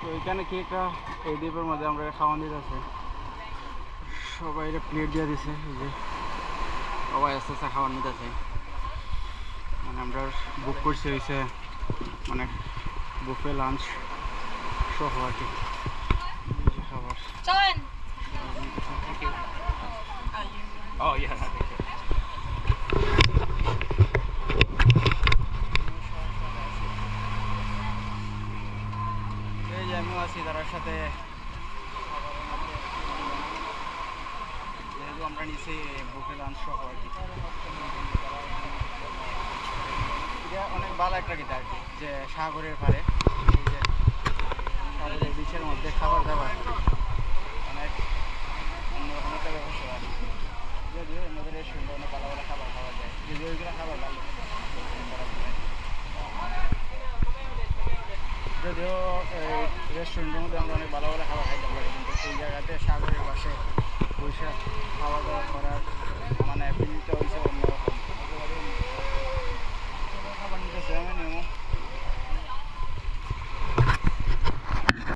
তো এখানে কি একটা এই দ্বীপের মধ্যে আমরা খাওয়ান দিতে আছে, সবাই প্লেট দিয়ে দিছে, এই যে সবাই আস্তে আস্তে খাওয়ান নিতে আছে। মানে আমরা বুক করছি হয়েছে মানে বুফে লাঞ্চ সহ আর কি খাবার। Oh, yeah. এই যে আমিও আছি তার সাথে, যেহেতু আমরা নিচে বুফে লাঞ্চ সহ আর কি। এটা অনেক ভালো একটা গীতা আর কি, যে সাগরের পাড়ে এই যে সাগরের বিচের মধ্যে খাবার দাবার অনেক অন্যরকম একটা ব্যবস্থা আর কি। যদিও আমাদের এই সুন্দর অনেক ভালো ভালো খাবার খাওয়া যায়, যদিও ওইগুলো খাবার ভালো, যদিও রেস্টুরেন্টের মধ্যে আমরা অনেক ভালো ভালো খাবার খাইতে পারি।